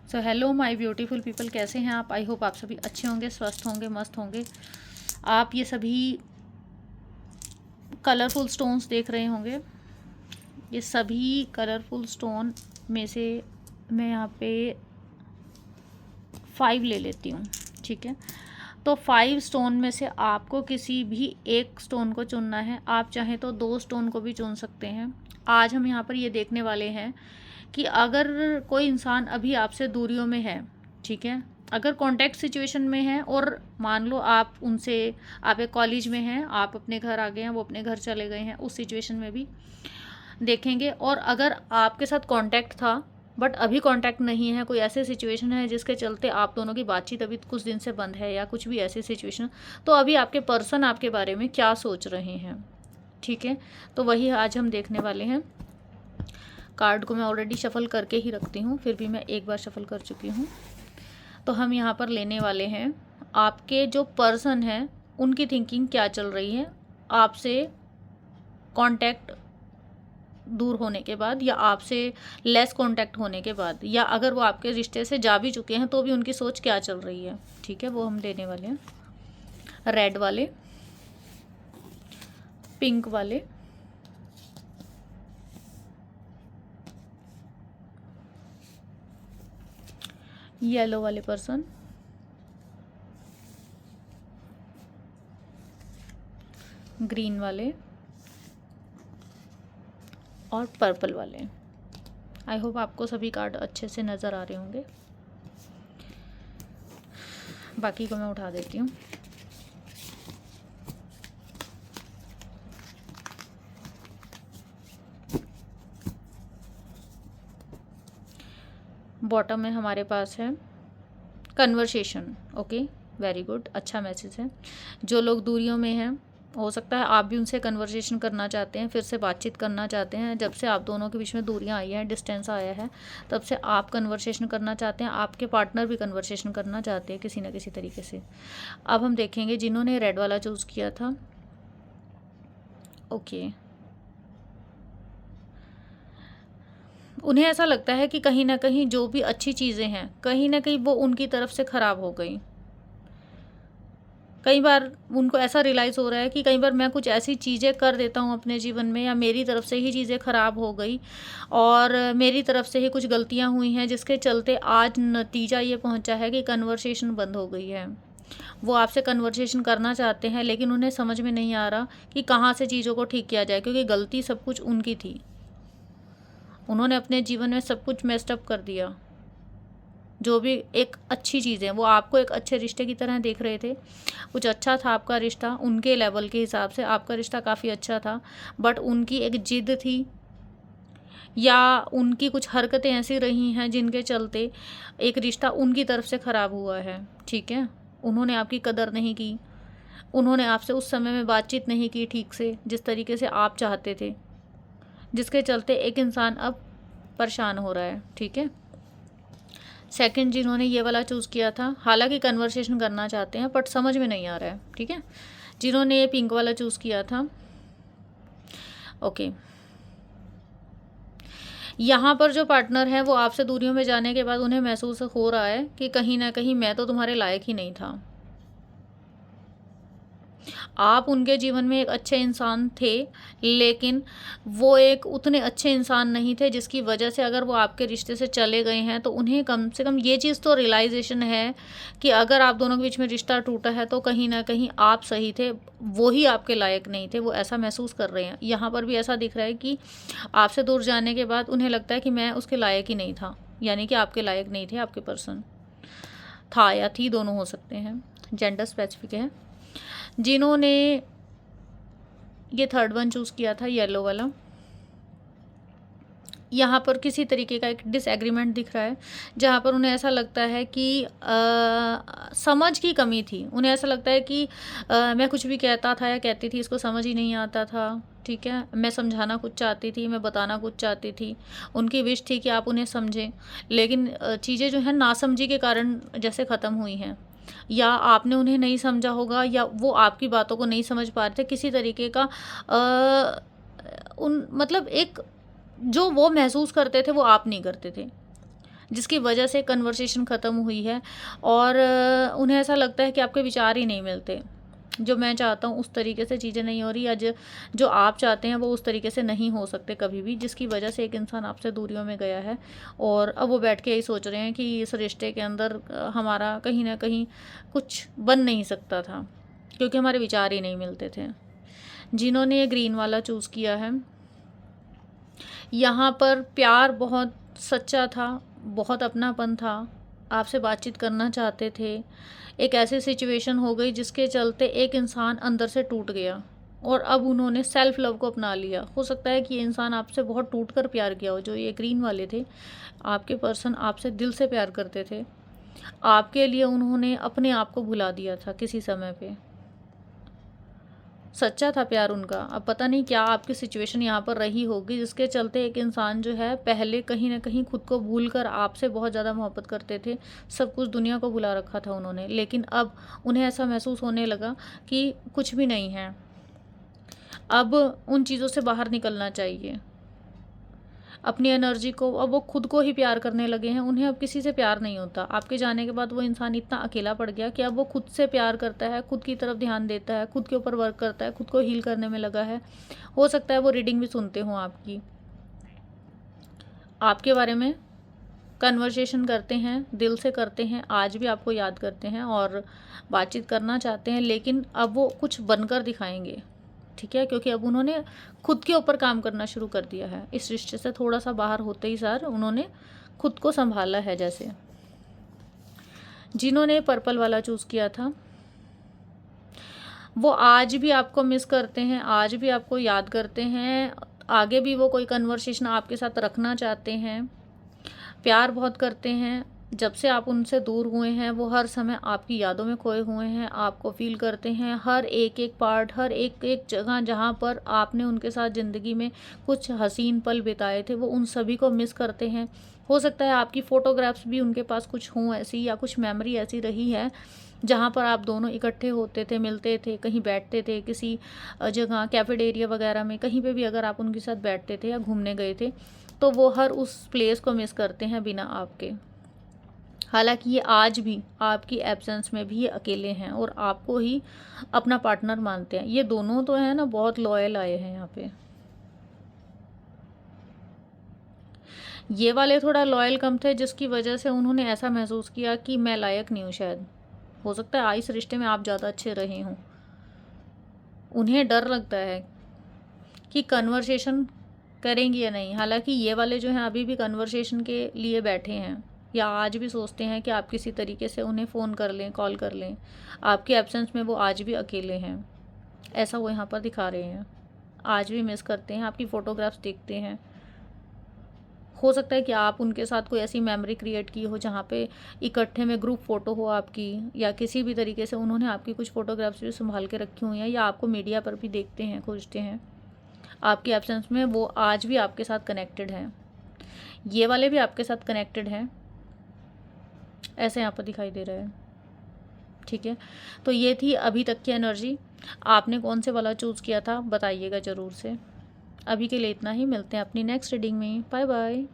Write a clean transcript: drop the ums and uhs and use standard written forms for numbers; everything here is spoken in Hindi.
So hello my beautiful people, कैसे हैं आप? आई होप आप सभी अच्छे होंगे, स्वस्थ होंगे, मस्त होंगे। आप ये सभी कलरफुल स्टोन्स देख रहे होंगे। ये सभी कलरफुल स्टोन में से मैं यहाँ पे 5 ले लेती हूँ, ठीक है। तो 5 स्टोन में से आपको किसी भी एक स्टोन को चुनना है। आप चाहें तो 2 स्टोन को भी चुन सकते हैं। आज हम यहाँ पर ये देखने वाले हैं कि अगर कोई इंसान अभी आपसे दूरियों में है, ठीक है, अगर कॉन्टैक्ट सिचुएशन में है और मान लो आप एक कॉलेज में हैं, आप अपने घर आ गए हैं, वो अपने घर चले गए हैं, उस सिचुएशन में भी देखेंगे। और अगर आपके साथ कांटेक्ट था बट अभी कांटेक्ट नहीं है, कोई ऐसी सिचुएशन है जिसके चलते आप दोनों की बातचीत अभी कुछ दिन से बंद है या कुछ भी ऐसी सिचुएशन, तो अभी आपके पर्सन आपके बारे में क्या सोच रहे हैं, ठीक है। तो वही आज हम देखने वाले हैं। कार्ड को मैं ऑलरेडी शफल करके ही रखती हूँ, फिर भी मैं एक बार शफल कर चुकी हूँ। तो हम यहाँ पर लेने वाले हैं आपके जो पर्सन हैं उनकी थिंकिंग क्या चल रही है आपसे कांटेक्ट दूर होने के बाद, या आपसे लेस कांटेक्ट होने के बाद, या अगर वो आपके रिश्ते से जा भी चुके हैं तो भी उनकी सोच क्या चल रही है, ठीक है। वो हम लेने वाले हैं। रेड वाले, पिंक वाले, येलो वाले पर्सन, ग्रीन वाले और पर्पल वाले। आई होप आपको सभी कार्ड अच्छे से नज़र आ रहे होंगे। बाकी को मैं उठा देती हूँ। बॉटम में हमारे पास है कन्वर्सेशन। ओके, वेरी गुड, अच्छा मैसेज है। जो लोग दूरियों में हैं, हो सकता है आप भी उनसे कन्वर्सेशन करना चाहते हैं, फिर से बातचीत करना चाहते हैं। जब से आप दोनों के बीच में दूरियां आई हैं, डिस्टेंस आया है, तब से आप कन्वर्सेशन करना चाहते हैं, आपके पार्टनर भी कन्वर्सेशन करना चाहते हैं किसी न किसी तरीके से। अब हम देखेंगे जिन्होंने रेड वाला चूज़ किया था। ओके, उन्हें ऐसा लगता है कि कहीं ना कहीं जो भी अच्छी चीज़ें हैं, कहीं ना कहीं वो उनकी तरफ से ख़राब हो गई। कई बार उनको ऐसा रियलाइज़ हो रहा है कि कई बार मैं कुछ ऐसी चीज़ें कर देता हूँ अपने जीवन में, या मेरी तरफ से ही चीज़ें ख़राब हो गई और मेरी तरफ से ही कुछ गलतियाँ हुई हैं, जिसके चलते आज नतीजा ये पहुँचा है कि कन्वर्सेशन बंद हो गई है। वो आपसे कन्वर्सेशन करना चाहते हैं, लेकिन उन्हें समझ में नहीं आ रहा कि कहाँ से चीज़ों को ठीक किया जाए, क्योंकि गलती सब कुछ उनकी थी। उन्होंने अपने जीवन में सब कुछ मेस्ड अप कर दिया। जो भी एक अच्छी चीज़ें, वो आपको एक अच्छे रिश्ते की तरह देख रहे थे, कुछ अच्छा था आपका रिश्ता, उनके लेवल के हिसाब से आपका रिश्ता काफ़ी अच्छा था, बट उनकी एक जिद थी या उनकी कुछ हरकतें ऐसी रही हैं जिनके चलते एक रिश्ता उनकी तरफ से ख़राब हुआ है, ठीक है। उन्होंने आपकी कदर नहीं की, उन्होंने आपसे उस समय में बातचीत नहीं की ठीक से, जिस तरीके से आप चाहते थे, जिसके चलते एक इंसान अब परेशान हो रहा है, ठीक है। सेकंड, जिन्होंने ये वाला चूज़ किया था, हालांकि कन्वर्सेशन करना चाहते हैं बट समझ में नहीं आ रहा है, ठीक है। जिन्होंने ये पिंक वाला चूज़ किया था, ओके, यहाँ पर जो पार्टनर है वो आपसे दूरियों में जाने के बाद उन्हें महसूस हो रहा है कि कहीं ना कहीं मैं तो तुम्हारे लायक ही नहीं था। आप उनके जीवन में एक अच्छे इंसान थे, लेकिन वो एक उतने अच्छे इंसान नहीं थे, जिसकी वजह से अगर वो आपके रिश्ते से चले गए हैं तो उन्हें कम से कम ये चीज़ तो रियलाइजेशन है कि अगर आप दोनों के बीच में रिश्ता टूटा है तो कहीं ना कहीं आप सही थे, वो ही आपके लायक नहीं थे। वो ऐसा महसूस कर रहे हैं। यहाँ पर भी ऐसा दिख रहा है कि आपसे दूर जाने के बाद उन्हें लगता है कि मैं उसके लायक ही नहीं था, यानी कि आपके लायक नहीं थे आपके पर्सन। था या थी, दोनों हो सकते हैं, जेंडर स्पेसिफिक है। जिन्होंने ये थर्ड वन चूज़ किया था, येलो वाला, यहाँ पर किसी तरीके का एक डिसएग्रीमेंट दिख रहा है, जहाँ पर उन्हें ऐसा लगता है कि समझ की कमी थी। उन्हें ऐसा लगता है कि मैं कुछ भी कहता था या कहती थी, इसको समझ ही नहीं आता था, ठीक है। मैं समझाना कुछ चाहती थी, मैं बताना कुछ चाहती थी, उनकी विश थी कि आप उन्हें समझें, लेकिन चीज़ें जो है नासमझी के कारण जैसे ख़त्म हुई हैं, या आपने उन्हें नहीं समझा होगा, या वो आपकी बातों को नहीं समझ पा रहे थे, किसी तरीके का मतलब एक जो वो महसूस करते थे वो आप नहीं करते थे, जिसकी वजह से कन्वर्सेशन ख़त्म हुई है और उन्हें ऐसा लगता है कि आपके विचार ही नहीं मिलते। जो मैं चाहता हूँ उस तरीके से चीज़ें नहीं हो रही, या जो आप चाहते हैं वो उस तरीके से नहीं हो सकते कभी भी, जिसकी वजह से एक इंसान आपसे दूरियों में गया है और अब वो बैठ के यही सोच रहे हैं कि इस रिश्ते के अंदर हमारा कहीं ना कहीं कुछ बन नहीं सकता था क्योंकि हमारे विचार ही नहीं मिलते थे। जिन्होंने ये ग्रीन वाला चूज़ किया है, यहाँ पर प्यार बहुत सच्चा था, बहुत अपनापन था, आपसे बातचीत करना चाहते थे। एक ऐसी सिचुएशन हो गई जिसके चलते एक इंसान अंदर से टूट गया और अब उन्होंने सेल्फ लव को अपना लिया। हो सकता है कि ये इंसान आपसे बहुत टूट कर प्यार किया हो। जो ये ग्रीन वाले थे, आपके पर्सन आपसे दिल से प्यार करते थे। आपके लिए उन्होंने अपने आप को भुला दिया था किसी समय पे। सच्चा था प्यार उनका। अब पता नहीं क्या आपकी सिचुएशन यहाँ पर रही होगी जिसके चलते एक इंसान जो है पहले कहीं ना कहीं खुद को भूल कर आपसे बहुत ज़्यादा मोहब्बत करते थे, सब कुछ दुनिया को भुला रखा था उन्होंने, लेकिन अब उन्हें ऐसा महसूस होने लगा कि कुछ भी नहीं है। अब उन चीज़ों से बाहर निकलना चाहिए। अपनी एनर्जी को, अब वो खुद को ही प्यार करने लगे हैं। उन्हें अब किसी से प्यार नहीं होता। आपके जाने के बाद वो इंसान इतना अकेला पड़ गया कि अब वो खुद से प्यार करता है, खुद की तरफ ध्यान देता है, खुद के ऊपर वर्क करता है, खुद को हील करने में लगा है। हो सकता है वो रीडिंग भी सुनते हों आपकी, आपके बारे में कन्वर्सेशन करते हैं, दिल से करते हैं, आज भी आपको याद करते हैं और बातचीत करना चाहते हैं, लेकिन अब वो कुछ बनकर दिखाएंगे। ठीक है, क्योंकि अब उन्होंने खुद के ऊपर काम करना शुरू कर दिया है। इस रिश्ते से थोड़ा सा बाहर होते ही सार उन्होंने खुद को संभाला है। जैसे जिन्होंने पर्पल वाला चूज़ किया था, वो आज भी आपको मिस करते हैं, आज भी आपको याद करते हैं, आगे भी वो कोई कन्वर्सेशन आपके साथ रखना चाहते हैं, प्यार बहुत करते हैं। जब से आप उनसे दूर हुए हैं वो हर समय आपकी यादों में खोए हुए हैं, आपको फील करते हैं। हर एक एक पार्ट, हर एक एक जगह जहाँ पर आपने उनके साथ ज़िंदगी में कुछ हसीन पल बिताए थे, वो उन सभी को मिस करते हैं। हो सकता है आपकी फ़ोटोग्राफ्स भी उनके पास कुछ हों ऐसी, या कुछ मेमोरी ऐसी रही है जहाँ पर आप दोनों इकट्ठे होते थे, मिलते थे, कहीं बैठते थे, किसी जगह कैफेटेरिया वगैरह में, कहीं पे भी अगर आप उनके साथ बैठते थे या घूमने गए थे, तो वो हर उस प्लेस को मिस करते हैं बिना आपके। हालांकि ये आज भी आपकी एब्सेंस में भी ये अकेले हैं और आपको ही अपना पार्टनर मानते हैं। ये दोनों तो है ना बहुत लॉयल आए हैं यहाँ पे। ये वाले थोड़ा लॉयल कम थे, जिसकी वजह से उन्होंने ऐसा महसूस किया कि मैं लायक नहीं हूँ शायद। हो सकता है इस रिश्ते में आप ज़्यादा अच्छे रहे हों। उन्हें डर लगता है कि कन्वर्सेशन करेंगी या नहीं। हालांकि ये वाले जो हैं अभी भी कन्वर्सेशन के लिए बैठे हैं, या आज भी सोचते हैं कि आप किसी तरीके से उन्हें फ़ोन कर लें, कॉल कर लें। आपके एब्सेंस में वो आज भी अकेले हैं, ऐसा वो यहाँ पर दिखा रहे हैं। आज भी मिस करते हैं, आपकी फ़ोटोग्राफ्स देखते हैं। हो सकता है कि आप उनके साथ कोई ऐसी मेमोरी क्रिएट की हो जहाँ पे इकट्ठे में ग्रुप फ़ोटो हो आपकी, या किसी भी तरीके से उन्होंने आपकी कुछ फ़ोटोग्राफ्स भी संभाल के रखी हुई हैं, या आपको मीडिया पर भी देखते हैं, खोजते हैं। आपके एब्सेंस में वो आज भी आपके साथ कनेक्टेड हैं। ये वाले भी आपके साथ कनेक्टेड हैं, ऐसे यहाँ पर दिखाई दे रहा है। ठीक है, तो ये थी अभी तक की एनर्जी। आपने कौन से वाला चूज़ किया था बताइएगा ज़रूर से। अभी के लिए इतना ही, मिलते हैं अपनी नेक्स्ट रीडिंग में। Bye bye.